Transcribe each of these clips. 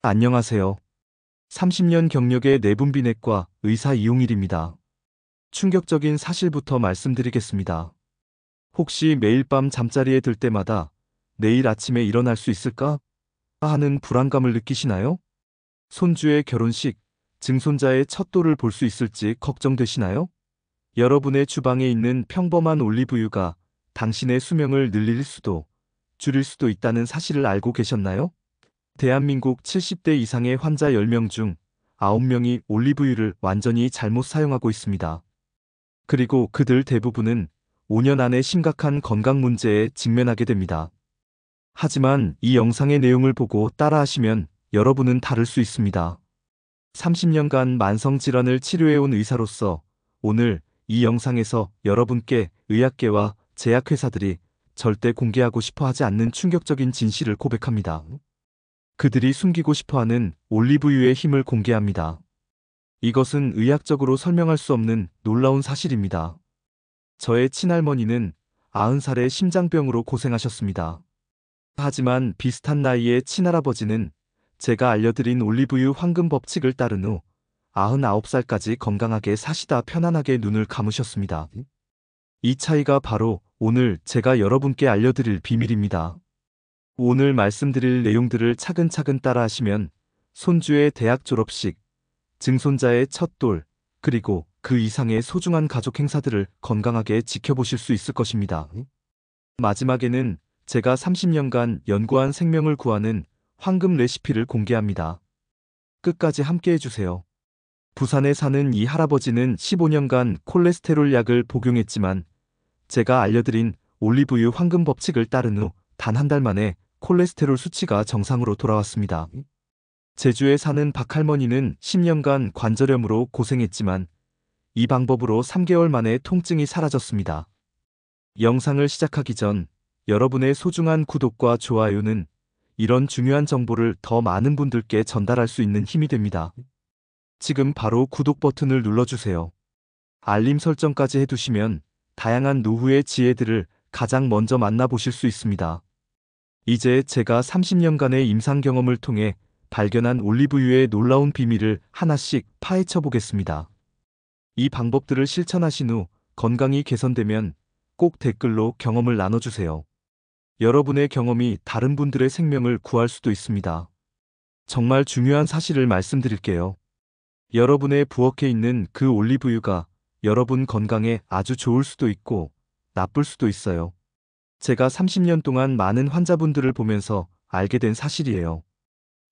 안녕하세요. 30년 경력의 내분비내과 의사 이용일입니다. 충격적인 사실부터 말씀드리겠습니다. 혹시 매일 밤 잠자리에 들 때마다 내일 아침에 일어날 수 있을까 하는 불안감을 느끼시나요? 손주의 결혼식, 증손자의 첫 돌을 볼 수 있을지 걱정되시나요? 여러분의 주방에 있는 평범한 올리브유가 당신의 수명을 늘릴 수도 줄일 수도 있다는 사실을 알고 계셨나요? 대한민국 70대 이상의 환자 10명 중 9명이 올리브유를 완전히 잘못 사용하고 있습니다. 그리고 그들 대부분은 5년 안에 심각한 건강 문제에 직면하게 됩니다. 하지만 이 영상의 내용을 보고 따라하시면 여러분은 다를 수 있습니다. 30년간 만성질환을 치료해온 의사로서 오늘 이 영상에서 여러분께 의학계와 제약회사들이 절대 공개하고 싶어 하지 않는 충격적인 진실을 고백합니다. 그들이 숨기고 싶어하는 올리브유의 힘을 공개합니다. 이것은 의학적으로 설명할 수 없는 놀라운 사실입니다. 저의 친할머니는 90살에 심장병으로 고생하셨습니다. 하지만 비슷한 나이의 친할아버지는 제가 알려드린 올리브유 황금 법칙을 따른 후 99살까지 건강하게 사시다 편안하게 눈을 감으셨습니다. 이 차이가 바로 오늘 제가 여러분께 알려드릴 비밀입니다. 오늘 말씀드릴 내용들을 차근차근 따라하시면 손주의 대학 졸업식, 증손자의 첫 돌, 그리고 그 이상의 소중한 가족 행사들을 건강하게 지켜보실 수 있을 것입니다. 마지막에는 제가 30년간 연구한 생명을 구하는 황금 레시피를 공개합니다. 끝까지 함께 해주세요. 부산에 사는 이 할아버지는 15년간 콜레스테롤 약을 복용했지만 제가 알려드린 올리브유 황금 법칙을 따른 후 단 한 달 만에 콜레스테롤 수치가 정상으로 돌아왔습니다. 제주에 사는 박할머니는 10년간 관절염으로 고생했지만 이 방법으로 3개월 만에 통증이 사라졌습니다. 영상을 시작하기 전 여러분의 소중한 구독과 좋아요는 이런 중요한 정보를 더 많은 분들께 전달할 수 있는 힘이 됩니다. 지금 바로 구독 버튼을 눌러주세요. 알림 설정까지 해두시면 다양한 노후의 지혜들을 가장 먼저 만나보실 수 있습니다. 이제 제가 30년간의 임상 경험을 통해 발견한 올리브유의 놀라운 비밀을 하나씩 파헤쳐 보겠습니다. 이 방법들을 실천하신 후 건강이 개선되면 꼭 댓글로 경험을 나눠주세요. 여러분의 경험이 다른 분들의 생명을 구할 수도 있습니다. 정말 중요한 사실을 말씀드릴게요. 여러분의 부엌에 있는 그 올리브유가 여러분 건강에 아주 좋을 수도 있고 나쁠 수도 있어요. 제가 30년 동안 많은 환자분들을 보면서 알게 된 사실이에요.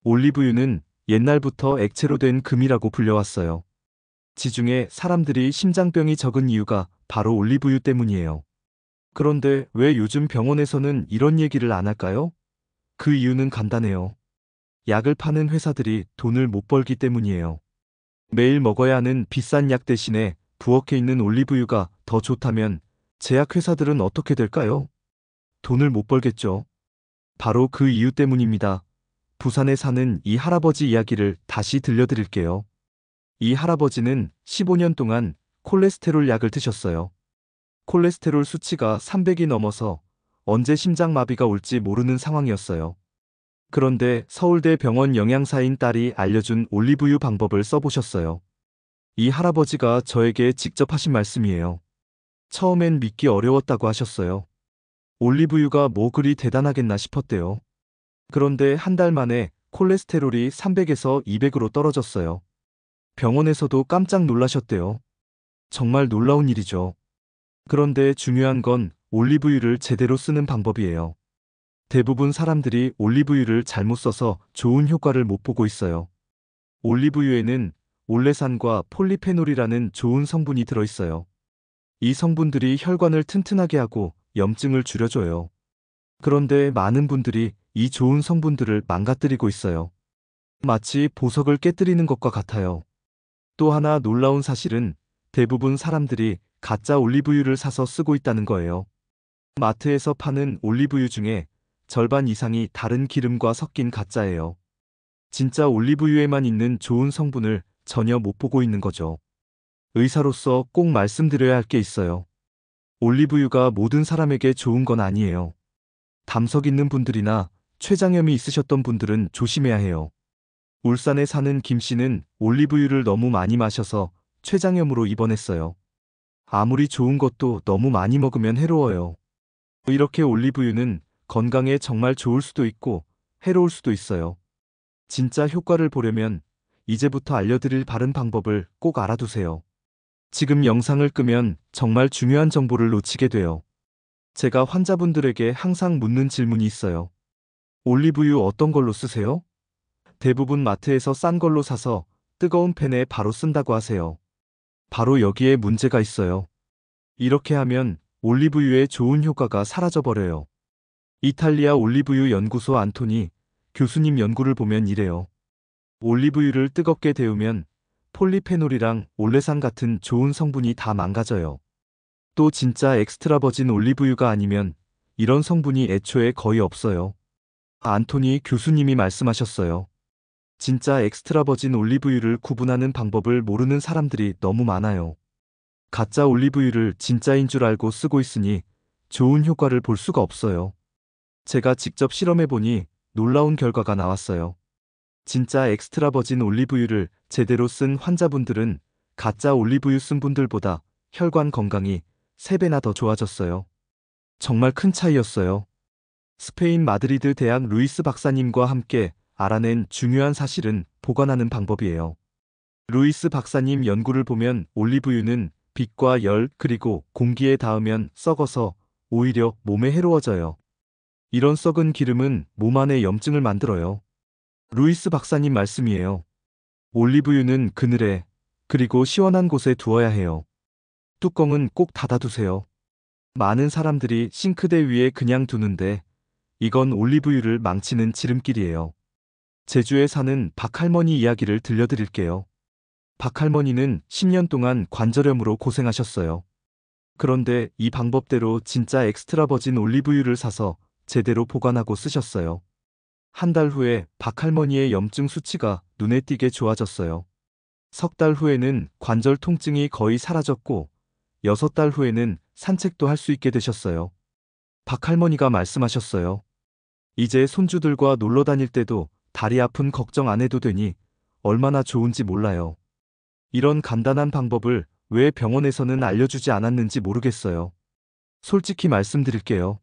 올리브유는 옛날부터 액체로 된 금이라고 불려왔어요. 지중해 사람들이 심장병이 적은 이유가 바로 올리브유 때문이에요. 그런데 왜 요즘 병원에서는 이런 얘기를 안 할까요? 그 이유는 간단해요. 약을 파는 회사들이 돈을 못 벌기 때문이에요. 매일 먹어야 하는 비싼 약 대신에 부엌에 있는 올리브유가 더 좋다면 제약회사들은 어떻게 될까요? 돈을 못 벌겠죠. 바로 그 이유 때문입니다. 부산에 사는 이 할아버지 이야기를 다시 들려드릴게요. 이 할아버지는 15년 동안 콜레스테롤 약을 드셨어요. 콜레스테롤 수치가 300이 넘어서 언제 심장마비가 올지 모르는 상황이었어요. 그런데 서울대 병원 영양사인 딸이 알려준 올리브유 방법을 써보셨어요. 이 할아버지가 저에게 직접 하신 말씀이에요. 처음엔 믿기 어려웠다고 하셨어요. 올리브유가 뭐 그리 대단하겠나 싶었대요. 그런데 한 달 만에 콜레스테롤이 300에서 200으로 떨어졌어요. 병원에서도 깜짝 놀라셨대요. 정말 놀라운 일이죠. 그런데 중요한 건 올리브유를 제대로 쓰는 방법이에요. 대부분 사람들이 올리브유를 잘못 써서 좋은 효과를 못 보고 있어요. 올리브유에는 올레산과 폴리페놀이라는 좋은 성분이 들어있어요. 이 성분들이 혈관을 튼튼하게 하고 염증을 줄여줘요. 그런데 많은 분들이 이 좋은 성분들을 망가뜨리고 있어요. 마치 보석을 깨뜨리는 것과 같아요. 또 하나 놀라운 사실은 대부분 사람들이 가짜 올리브유를 사서 쓰고 있다는 거예요. 마트에서 파는 올리브유 중에 절반 이상이 다른 기름과 섞인 가짜예요. 진짜 올리브유에만 있는 좋은 성분을 전혀 못 보고 있는 거죠. 의사로서 꼭 말씀드려야 할 게 있어요. 올리브유가 모든 사람에게 좋은 건 아니에요. 담석 있는 분들이나 췌장염이 있으셨던 분들은 조심해야 해요. 울산에 사는 김 씨는 올리브유를 너무 많이 마셔서 췌장염으로 입원했어요. 아무리 좋은 것도 너무 많이 먹으면 해로워요. 이렇게 올리브유는 건강에 정말 좋을 수도 있고 해로울 수도 있어요. 진짜 효과를 보려면 이제부터 알려드릴 바른 방법을 꼭 알아두세요. 지금 영상을 끄면 정말 중요한 정보를 놓치게 돼요. 제가 환자분들에게 항상 묻는 질문이 있어요. 올리브유 어떤 걸로 쓰세요? 대부분 마트에서 싼 걸로 사서 뜨거운 팬에 바로 쓴다고 하세요. 바로 여기에 문제가 있어요. 이렇게 하면 올리브유의 좋은 효과가 사라져버려요. 이탈리아 올리브유 연구소 안토니 교수님 연구를 보면 이래요. 올리브유를 뜨겁게 데우면 폴리페놀이랑 올레산 같은 좋은 성분이 다 망가져요. 또 진짜 엑스트라 버진 올리브유가 아니면 이런 성분이 애초에 거의 없어요. 안토니 교수님이 말씀하셨어요. 진짜 엑스트라 버진 올리브유를 구분하는 방법을 모르는 사람들이 너무 많아요. 가짜 올리브유를 진짜인 줄 알고 쓰고 있으니 좋은 효과를 볼 수가 없어요. 제가 직접 실험해보니 놀라운 결과가 나왔어요. 진짜 엑스트라 버진 올리브유를 제대로 쓴 환자분들은 가짜 올리브유 쓴 분들보다 혈관 건강이 3배나 더 좋아졌어요. 정말 큰 차이였어요. 스페인 마드리드 대학 루이스 박사님과 함께 알아낸 중요한 사실은 보관하는 방법이에요. 루이스 박사님 연구를 보면 올리브유는 빛과 열 그리고 공기에 닿으면 썩어서 오히려 몸에 해로워져요. 이런 썩은 기름은 몸 안에 염증을 만들어요. 루이스 박사님 말씀이에요. 올리브유는 그늘에 그리고 시원한 곳에 두어야 해요. 뚜껑은 꼭 닫아두세요. 많은 사람들이 싱크대 위에 그냥 두는데 이건 올리브유를 망치는 지름길이에요. 제주에 사는 박할머니 이야기를 들려드릴게요. 박할머니는 10년 동안 관절염으로 고생하셨어요. 그런데 이 방법대로 진짜 엑스트라 버진 올리브유를 사서 제대로 보관하고 쓰셨어요. 한 달 후에 박할머니의 염증 수치가 눈에 띄게 좋아졌어요. 3달 후에는 관절 통증이 거의 사라졌고 6달 후에는 산책도 할 수 있게 되셨어요. 박할머니가 말씀하셨어요. 이제 손주들과 놀러 다닐 때도 다리 아픈 걱정 안 해도 되니 얼마나 좋은지 몰라요. 이런 간단한 방법을 왜 병원에서는 알려주지 않았는지 모르겠어요. 솔직히 말씀드릴게요.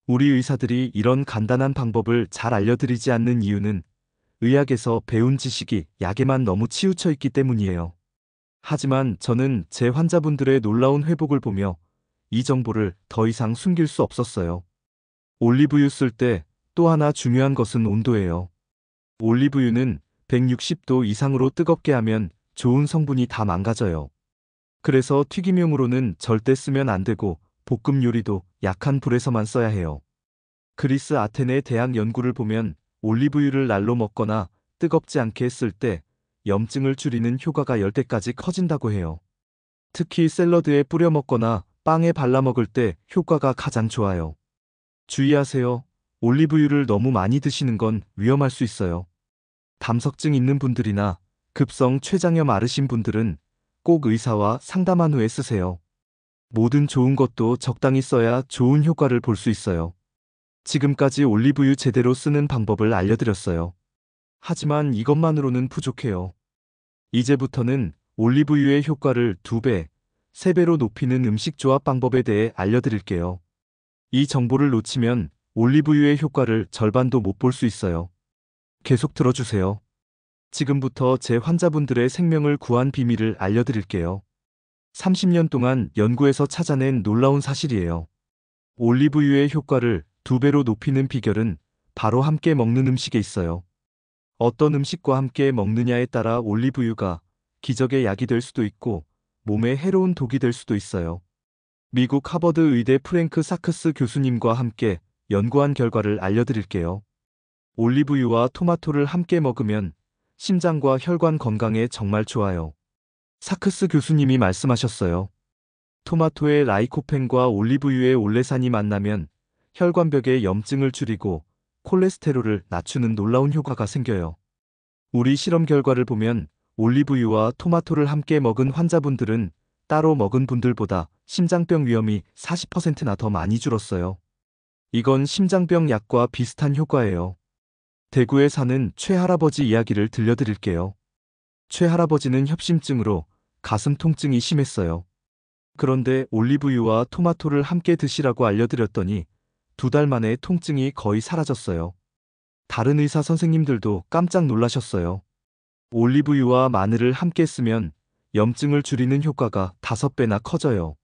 우리 의사들이 이런 간단한 방법을 잘 알려드리지 않는 이유는 의학에서 배운 지식이 약에만 너무 치우쳐 있기 때문이에요. 하지만 저는 제 환자분들의 놀라운 회복을 보며 이 정보를 더 이상 숨길 수 없었어요. 올리브유 쓸 때 또 하나 중요한 것은 온도예요. 올리브유는 160도 이상으로 뜨겁게 하면 좋은 성분이 다 망가져요. 그래서 튀김용으로는 절대 쓰면 안 되고 볶음 요리도 약한 불에서만 써야 해요. 그리스 아테네 대학 연구를 보면 올리브유를 날로 먹거나 뜨겁지 않게 쓸 때 염증을 줄이는 효과가 10배까지 커진다고 해요. 특히 샐러드에 뿌려 먹거나 빵에 발라 먹을 때 효과가 가장 좋아요. 주의하세요. 올리브유를 너무 많이 드시는 건 위험할 수 있어요. 담석증 있는 분들이나 급성 췌장염 앓으신 분들은 꼭 의사와 상담한 후에 쓰세요. 모든 좋은 것도 적당히 써야 좋은 효과를 볼 수 있어요. 지금까지 올리브유 제대로 쓰는 방법을 알려드렸어요. 하지만 이것만으로는 부족해요. 이제부터는 올리브유의 효과를 2배, 3배로 높이는 음식 조합 방법에 대해 알려드릴게요. 이 정보를 놓치면 올리브유의 효과를 절반도 못 볼 수 있어요. 계속 들어주세요. 지금부터 제 환자분들의 생명을 구한 비밀을 알려드릴게요. 30년 동안 연구에서 찾아낸 놀라운 사실이에요. 올리브유의 효과를 2배로 높이는 비결은 바로 함께 먹는 음식에 있어요. 어떤 음식과 함께 먹느냐에 따라 올리브유가 기적의 약이 될 수도 있고 몸에 해로운 독이 될 수도 있어요. 미국 하버드 의대 프랭크 사크스 교수님과 함께 연구한 결과를 알려드릴게요. 올리브유와 토마토를 함께 먹으면 심장과 혈관 건강에 정말 좋아요. 사크스 교수님이 말씀하셨어요. 토마토의 라이코펜과 올리브유의 올레산이 만나면 혈관벽의 염증을 줄이고 콜레스테롤을 낮추는 놀라운 효과가 생겨요. 우리 실험 결과를 보면 올리브유와 토마토를 함께 먹은 환자분들은 따로 먹은 분들보다 심장병 위험이 40%나 더 많이 줄었어요. 이건 심장병 약과 비슷한 효과예요. 대구에 사는 최할아버지 이야기를 들려드릴게요. 최할아버지는 협심증으로 가슴 통증이 심했어요. 그런데 올리브유와 토마토를 함께 드시라고 알려드렸더니 2달 만에 통증이 거의 사라졌어요. 다른 의사 선생님들도 깜짝 놀라셨어요. 올리브유와 마늘을 함께 쓰면 염증을 줄이는 효과가 5배나 커져요.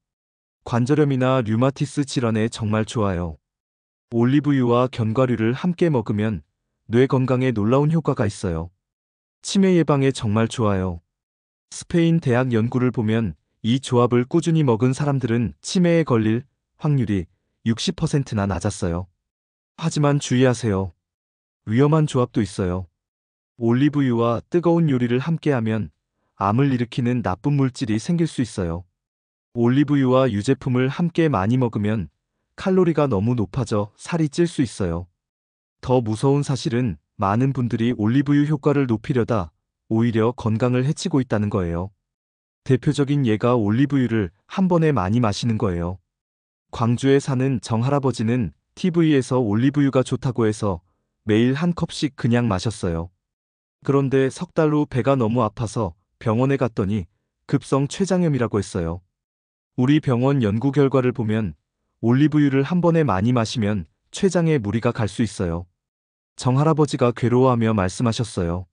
관절염이나 류마티스 질환에 정말 좋아요. 올리브유와 견과류를 함께 먹으면 뇌 건강에 놀라운 효과가 있어요. 치매 예방에 정말 좋아요. 스페인 대학 연구를 보면 이 조합을 꾸준히 먹은 사람들은 치매에 걸릴 확률이 60%나 낮았어요. 하지만 주의하세요. 위험한 조합도 있어요. 올리브유와 뜨거운 요리를 함께하면 암을 일으키는 나쁜 물질이 생길 수 있어요. 올리브유와 유제품을 함께 많이 먹으면 칼로리가 너무 높아져 살이 찔 수 있어요. 더 무서운 사실은 많은 분들이 올리브유 효과를 높이려다 오히려 건강을 해치고 있다는 거예요. 대표적인 예가 올리브유를 한 번에 많이 마시는 거예요. 광주에 사는 정할아버지는 TV에서 올리브유가 좋다고 해서 매일 한 컵씩 그냥 마셨어요. 그런데 3달 후 배가 너무 아파서 병원에 갔더니 급성 췌장염이라고 했어요. 우리 병원 연구 결과를 보면 올리브유를 한 번에 많이 마시면 췌장에 무리가 갈 수 있어요. 정할아버지가 괴로워하며 말씀하셨어요.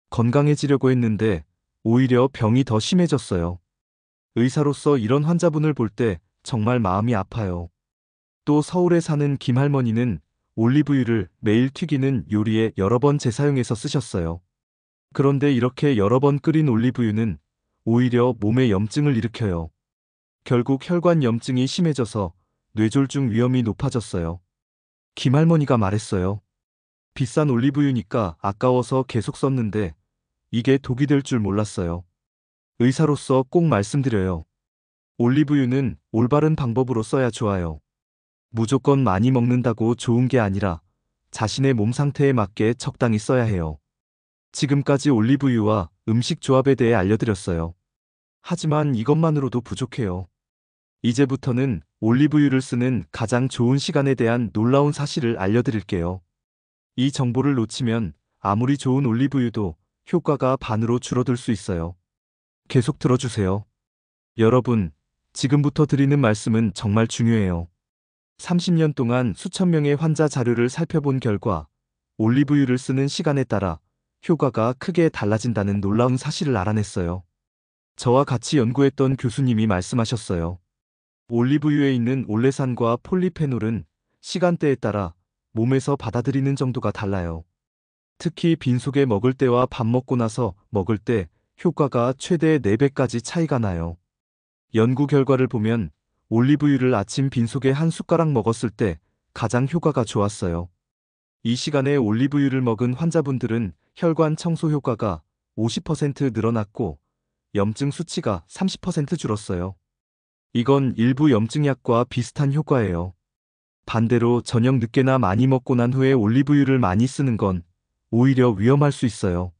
건강해지려고 했는데 오히려 병이 더 심해졌어요. 의사로서 이런 환자분을 볼 때 정말 마음이 아파요. 또 서울에 사는 김할머니는 올리브유를 매일 튀기는 요리에 여러 번 재사용해서 쓰셨어요. 그런데 이렇게 여러 번 끓인 올리브유는 오히려 몸에 염증을 일으켜요. 결국 혈관 염증이 심해져서 뇌졸중 위험이 높아졌어요. 김할머니가 말했어요. 비싼 올리브유니까 아까워서 계속 썼는데 이게 독이 될 줄 몰랐어요. 의사로서 꼭 말씀드려요. 올리브유는 올바른 방법으로 써야 좋아요. 무조건 많이 먹는다고 좋은 게 아니라 자신의 몸 상태에 맞게 적당히 써야 해요. 지금까지 올리브유와 음식 조합에 대해 알려드렸어요. 하지만 이것만으로도 부족해요. 이제부터는 올리브유를 쓰는 가장 좋은 시간에 대한 놀라운 사실을 알려드릴게요. 이 정보를 놓치면 아무리 좋은 올리브유도 효과가 반으로 줄어들 수 있어요. 계속 들어주세요. 여러분, 지금부터 드리는 말씀은 정말 중요해요. 30년 동안 수천 명의 환자 자료를 살펴본 결과 올리브유를 쓰는 시간에 따라 효과가 크게 달라진다는 놀라운 사실을 알아냈어요. 저와 같이 연구했던 교수님이 말씀하셨어요. 올리브유에 있는 올레산과 폴리페놀은 시간대에 따라 몸에서 받아들이는 정도가 달라요. 특히 빈속에 먹을 때와 밥 먹고 나서 먹을 때 효과가 최대 4배까지 차이가 나요. 연구 결과를 보면 올리브유를 아침 빈속에 한 숟가락 먹었을 때 가장 효과가 좋았어요. 이 시간에 올리브유를 먹은 환자분들은 혈관 청소 효과가 50% 늘어났고 염증 수치가 30% 줄었어요. 이건 일부 염증약과 비슷한 효과예요. 반대로 저녁 늦게나 많이 먹고 난 후에 올리브유를 많이 쓰는 건 오히려 위험할 수 있어요.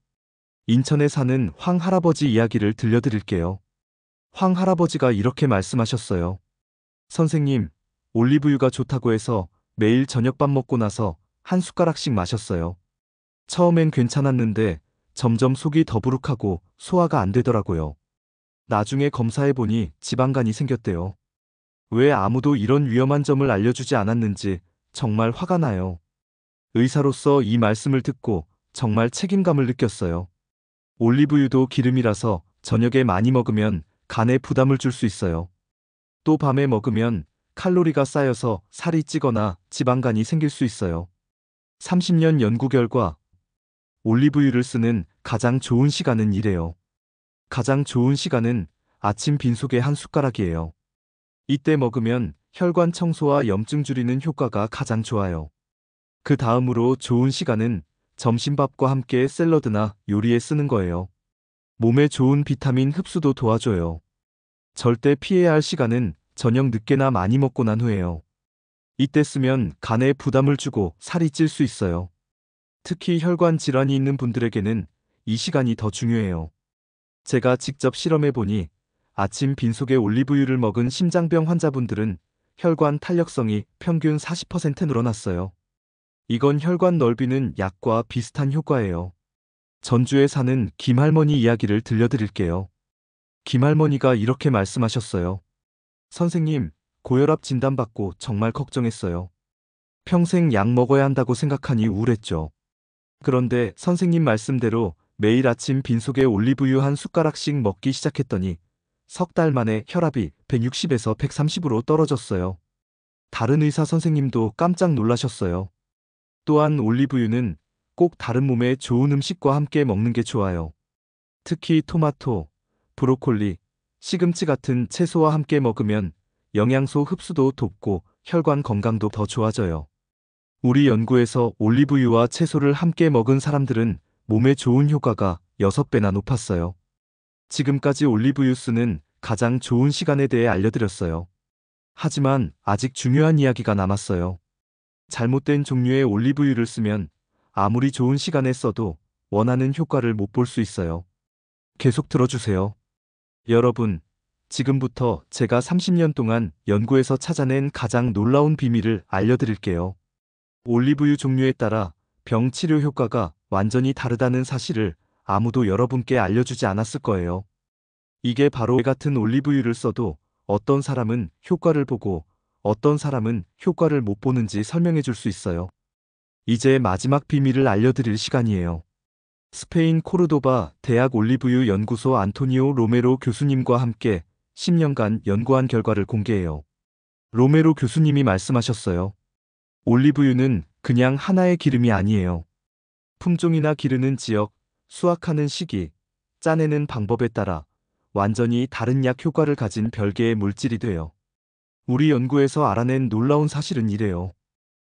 인천에 사는 황 할아버지 이야기를 들려드릴게요. 황 할아버지가 이렇게 말씀하셨어요. 선생님, 올리브유가 좋다고 해서 매일 저녁밥 먹고 나서 한 숟가락씩 마셨어요. 처음엔 괜찮았는데 점점 속이 더부룩하고 소화가 안 되더라고요. 나중에 검사해보니 지방간이 생겼대요. 왜 아무도 이런 위험한 점을 알려주지 않았는지 정말 화가 나요. 의사로서 이 말씀을 듣고 정말 책임감을 느꼈어요. 올리브유도 기름이라서 저녁에 많이 먹으면 간에 부담을 줄 수 있어요. 또 밤에 먹으면 칼로리가 쌓여서 살이 찌거나 지방간이 생길 수 있어요. 30년 연구 결과 올리브유를 쓰는 가장 좋은 시간은 이래요. 가장 좋은 시간은 아침 빈속에 한 숟가락이에요. 이때 먹으면 혈관 청소와 염증 줄이는 효과가 가장 좋아요. 그 다음으로 좋은 시간은 점심밥과 함께 샐러드나 요리에 쓰는 거예요. 몸에 좋은 비타민 흡수도 도와줘요. 절대 피해야 할 시간은 저녁 늦게나 많이 먹고 난 후에요. 이때 쓰면 간에 부담을 주고 살이 찔 수 있어요. 특히 혈관 질환이 있는 분들에게는 이 시간이 더 중요해요. 제가 직접 실험해보니 아침 빈속에 올리브유를 먹은 심장병 환자분들은 혈관 탄력성이 평균 40% 늘어났어요. 이건 혈관 넓이는 약과 비슷한 효과예요. 전주에 사는 김할머니 이야기를 들려드릴게요. 김할머니가 이렇게 말씀하셨어요. 선생님, 고혈압 진단받고 정말 걱정했어요. 평생 약 먹어야 한다고 생각하니 우울했죠. 그런데 선생님 말씀대로 매일 아침 빈속에 올리브유 한 숟가락씩 먹기 시작했더니 석 달 만에 혈압이 160에서 130으로 떨어졌어요. 다른 의사 선생님도 깜짝 놀라셨어요. 또한 올리브유는 꼭 다른 몸에 좋은 음식과 함께 먹는 게 좋아요. 특히 토마토, 브로콜리, 시금치 같은 채소와 함께 먹으면 영양소 흡수도 돕고 혈관 건강도 더 좋아져요. 우리 연구에서 올리브유와 채소를 함께 먹은 사람들은 몸에 좋은 효과가 6배나 높았어요. 지금까지 올리브유 쓰는 가장 좋은 시간에 대해 알려드렸어요. 하지만 아직 중요한 이야기가 남았어요. 잘못된 종류의 올리브유를 쓰면 아무리 좋은 시간에 써도 원하는 효과를 못 볼 수 있어요. 계속 들어주세요. 여러분, 지금부터 제가 30년 동안 연구에서 찾아낸 가장 놀라운 비밀을 알려드릴게요. 올리브유 종류에 따라 병 치료 효과가 완전히 다르다는 사실을 아무도 여러분께 알려주지 않았을 거예요. 이게 바로 같은 올리브유를 써도 어떤 사람은 효과를 보고 어떤 사람은 효과를 못 보는지 설명해 줄 수 있어요. 이제 마지막 비밀을 알려드릴 시간이에요. 스페인 코르도바 대학 올리브유 연구소 안토니오 로메로 교수님과 함께 10년간 연구한 결과를 공개해요. 로메로 교수님이 말씀하셨어요. 올리브유는 그냥 하나의 기름이 아니에요. 품종이나 기르는 지역, 수확하는 시기, 짜내는 방법에 따라 완전히 다른 약 효과를 가진 별개의 물질이 돼요. 우리 연구에서 알아낸 놀라운 사실은 이래요.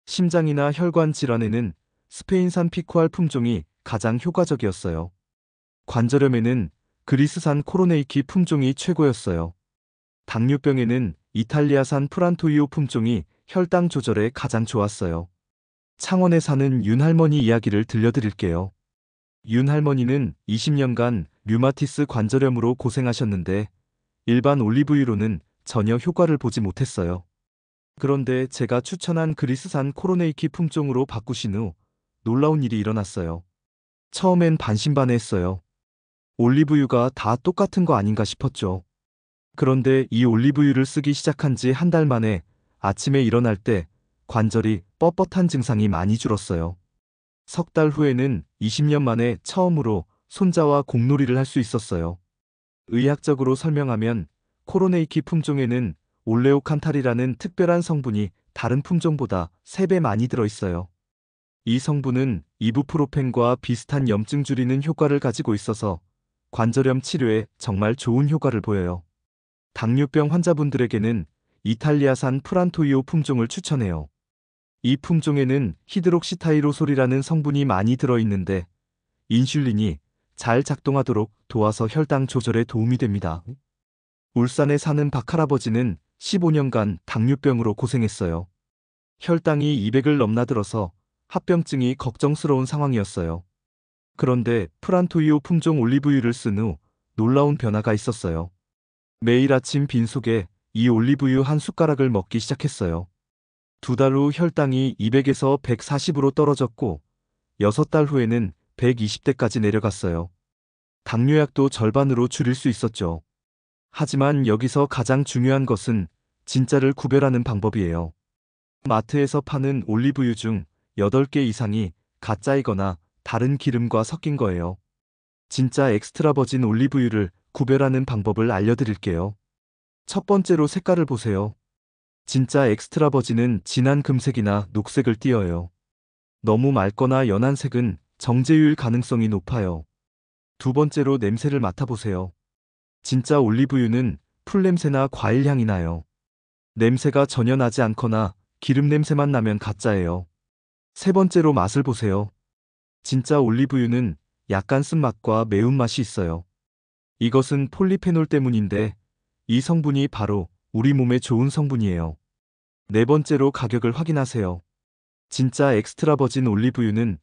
심장이나 혈관 질환에는 스페인산 피코알 품종이 가장 효과적이었어요. 관절염에는 그리스산 코로네이키 품종이 최고였어요. 당뇨병에는 이탈리아산 프란토이오 품종이 혈당 조절에 가장 좋았어요. 창원에 사는 윤 할머니 이야기를 들려드릴게요. 윤 할머니는 20년간 류마티스 관절염으로 고생하셨는데 일반 올리브유로는 전혀 효과를 보지 못했어요. 그런데 제가 추천한 그리스산 코로네이키 품종으로 바꾸신 후 놀라운 일이 일어났어요. 처음엔 반신반의했어요. 올리브유가 다 똑같은 거 아닌가 싶었죠. 그런데 이 올리브유를 쓰기 시작한 지 한 달 만에 아침에 일어날 때 관절이 뻣뻣한 증상이 많이 줄었어요. 석 달 후에는 20년 만에 처음으로 손자와 공놀이를 할 수 있었어요. 의학적으로 설명하면 코로네이키 품종에는 올레오칸탈이라는 특별한 성분이 다른 품종보다 3배 많이 들어있어요. 이 성분은 이부프로펜과 비슷한 염증 줄이는 효과를 가지고 있어서 관절염 치료에 정말 좋은 효과를 보여요. 당뇨병 환자분들에게는 이탈리아산 프란토이오 품종을 추천해요. 이 품종에는 히드록시타이로솔이라는 성분이 많이 들어있는데 인슐린이 잘 작동하도록 도와서 혈당 조절에 도움이 됩니다. 울산에 사는 박할아버지는 15년간 당뇨병으로 고생했어요. 혈당이 200을 넘나들어서 합병증이 걱정스러운 상황이었어요. 그런데 프란토이오 품종 올리브유를 쓴 후 놀라운 변화가 있었어요. 매일 아침 빈속에 이 올리브유 한 숟가락을 먹기 시작했어요. 2달 후 혈당이 200에서 140으로 떨어졌고 6달 후에는 120대까지 내려갔어요. 당뇨약도 절반으로 줄일 수 있었죠. 하지만 여기서 가장 중요한 것은 진짜를 구별하는 방법이에요. 마트에서 파는 올리브유 중 8개 이상이 가짜이거나 다른 기름과 섞인 거예요. 진짜 엑스트라 버진 올리브유를 구별하는 방법을 알려드릴게요. 첫 번째로 색깔을 보세요. 진짜 엑스트라 버진은 진한 금색이나 녹색을 띠어요. 너무 맑거나 연한 색은 정제유일 가능성이 높아요. 두 번째로 냄새를 맡아보세요. 진짜 올리브유는 풀냄새나 과일 향이 나요. 냄새가 전혀 나지 않거나 기름 냄새만 나면 가짜예요. 세 번째로 맛을 보세요. 진짜 올리브유는 약간 쓴맛과 매운맛이 있어요. 이것은 폴리페놀 때문인데 이 성분이 바로 우리 몸에 좋은 성분이에요. 네 번째로 가격을 확인하세요. 진짜 엑스트라 버진 올리브유는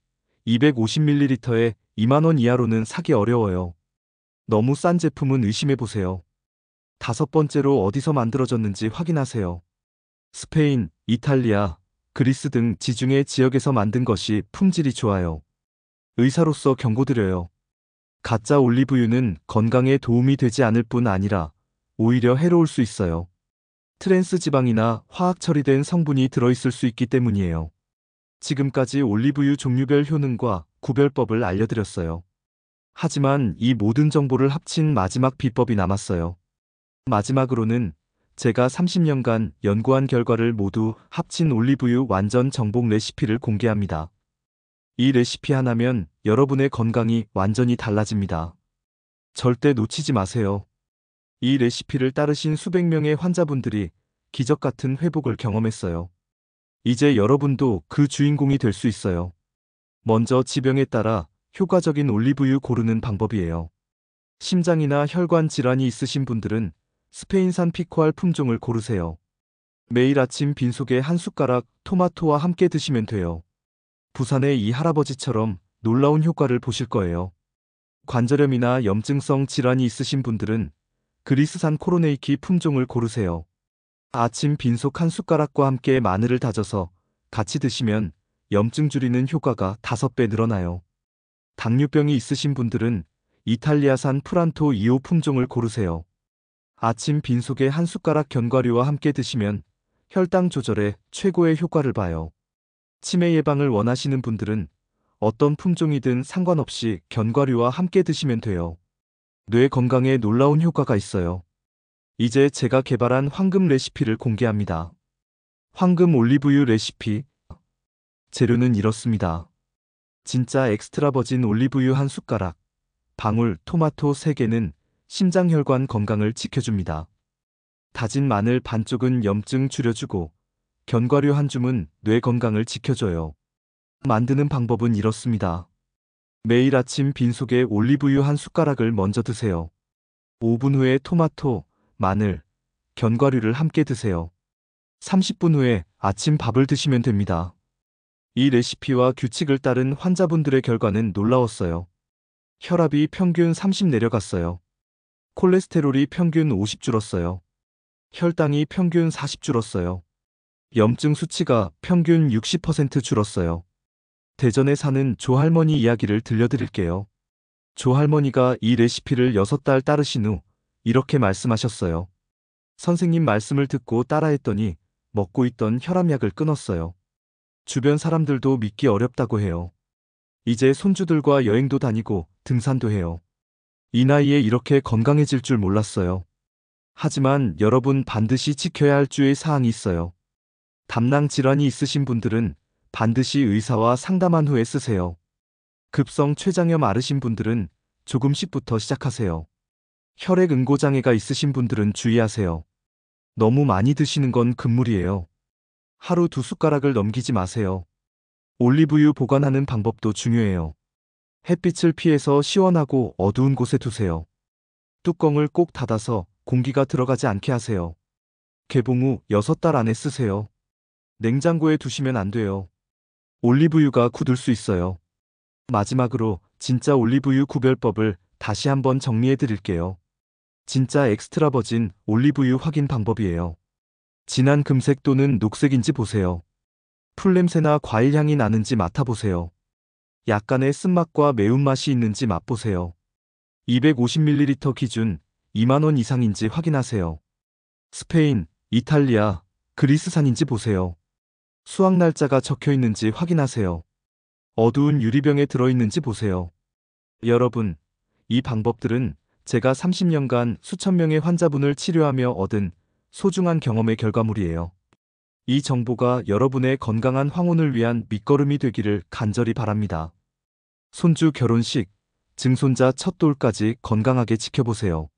250ml에 2만원 이하로는 사기 어려워요. 너무 싼 제품은 의심해보세요. 다섯 번째로 어디서 만들어졌는지 확인하세요. 스페인, 이탈리아, 그리스 등 지중해 지역에서 만든 것이 품질이 좋아요. 의사로서 경고드려요. 가짜 올리브유는 건강에 도움이 되지 않을 뿐 아니라 오히려 해로울 수 있어요. 트랜스 지방이나 화학 처리된 성분이 들어있을 수 있기 때문이에요. 지금까지 올리브유 종류별 효능과 구별법을 알려드렸어요. 하지만 이 모든 정보를 합친 마지막 비법이 남았어요. 마지막으로는 제가 30년간 연구한 결과를 모두 합친 올리브유 완전 정복 레시피를 공개합니다. 이 레시피 하나면 여러분의 건강이 완전히 달라집니다. 절대 놓치지 마세요. 이 레시피를 따르신 수백 명의 환자분들이 기적 같은 회복을 경험했어요. 이제 여러분도 그 주인공이 될 수 있어요. 먼저 지병에 따라 효과적인 올리브유 고르는 방법이에요. 심장이나 혈관 질환이 있으신 분들은 스페인산 피코알 품종을 고르세요. 매일 아침 빈속에 한 숟가락 토마토와 함께 드시면 돼요. 부산의 이 할아버지처럼 놀라운 효과를 보실 거예요. 관절염이나 염증성 질환이 있으신 분들은 그리스산 코로네이키 품종을 고르세요. 아침 빈속 한 숟가락과 함께 마늘을 다져서 같이 드시면 염증 줄이는 효과가 5배 늘어나요. 당뇨병이 있으신 분들은 이탈리아산 프란토 2호 품종을 고르세요. 아침 빈속에 한 숟가락 견과류와 함께 드시면 혈당 조절에 최고의 효과를 봐요. 치매 예방을 원하시는 분들은 어떤 품종이든 상관없이 견과류와 함께 드시면 돼요. 뇌 건강에 놀라운 효과가 있어요. 이제 제가 개발한 황금 레시피를 공개합니다. 황금 올리브유 레시피. 재료는 이렇습니다. 진짜 엑스트라 버진 올리브유 한 숟가락, 방울 토마토 3개는 심장혈관 건강을 지켜줍니다. 다진 마늘 반쪽은 염증 줄여주고 견과류 한 줌은 뇌 건강을 지켜줘요. 만드는 방법은 이렇습니다. 매일 아침 빈속에 올리브유 한 숟가락을 먼저 드세요. 5분 후에 토마토, 마늘, 견과류를 함께 드세요. 30분 후에 아침 밥을 드시면 됩니다. 이 레시피와 규칙을 따른 환자분들의 결과는 놀라웠어요. 혈압이 평균 30 내려갔어요. 콜레스테롤이 평균 50 줄었어요. 혈당이 평균 40 줄었어요. 염증 수치가 평균 60% 줄었어요. 대전에 사는 조할머니 이야기를 들려드릴게요. 조할머니가 이 레시피를 6달 따르신 후 이렇게 말씀하셨어요. 선생님 말씀을 듣고 따라했더니 먹고 있던 혈압약을 끊었어요. 주변 사람들도 믿기 어렵다고 해요. 이제 손주들과 여행도 다니고 등산도 해요. 이 나이에 이렇게 건강해질 줄 몰랐어요. 하지만 여러분 반드시 지켜야 할 주의 사항이 있어요. 담낭 질환이 있으신 분들은 반드시 의사와 상담한 후에 쓰세요. 급성 췌장염 앓으신 분들은 조금씩부터 시작하세요. 혈액 응고 장애가 있으신 분들은 주의하세요. 너무 많이 드시는 건 금물이에요. 하루 2숟가락을 넘기지 마세요. 올리브유 보관하는 방법도 중요해요. 햇빛을 피해서 시원하고 어두운 곳에 두세요. 뚜껑을 꼭 닫아서 공기가 들어가지 않게 하세요. 개봉 후 6달 안에 쓰세요. 냉장고에 두시면 안 돼요. 올리브유가 굳을 수 있어요. 마지막으로 진짜 올리브유 구별법을 다시 한번 정리해 드릴게요. 진짜 엑스트라 버진 올리브유 확인 방법이에요. 진한 금색 또는 녹색인지 보세요. 풀냄새나 과일 향이 나는지 맡아보세요. 약간의 쓴맛과 매운맛이 있는지 맛보세요. 250ml 기준 2만 원 이상인지 확인하세요. 스페인, 이탈리아, 그리스산인지 보세요. 수확 날짜가 적혀 있는지 확인하세요. 어두운 유리병에 들어있는지 보세요. 여러분, 이 방법들은 제가 30년간 수천 명의 환자분을 치료하며 얻은 소중한 경험의 결과물이에요. 이 정보가 여러분의 건강한 황혼을 위한 밑거름이 되기를 간절히 바랍니다. 손주 결혼식, 증손자 첫 돌까지 건강하게 지켜보세요.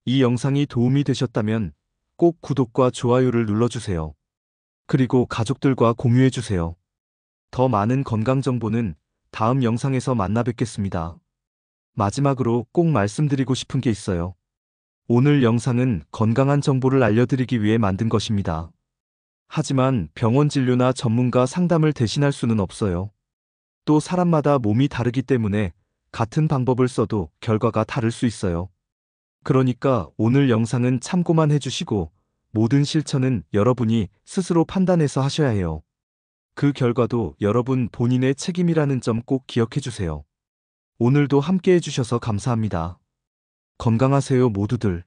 이 영상이 도움이 되셨다면 꼭 구독과 좋아요를 눌러주세요. 그리고 가족들과 공유해주세요. 더 많은 건강 정보는 다음 영상에서 만나 뵙겠습니다. 마지막으로 꼭 말씀드리고 싶은 게 있어요. 오늘 영상은 건강한 정보를 알려드리기 위해 만든 것입니다. 하지만 병원 진료나 전문가 상담을 대신할 수는 없어요. 또 사람마다 몸이 다르기 때문에 같은 방법을 써도 결과가 다를 수 있어요. 그러니까 오늘 영상은 참고만 해주시고 모든 실천은 여러분이 스스로 판단해서 하셔야 해요. 그 결과도 여러분 본인의 책임이라는 점 꼭 기억해 주세요. 오늘도 함께 해주셔서 감사합니다. 건강하세요, 모두들.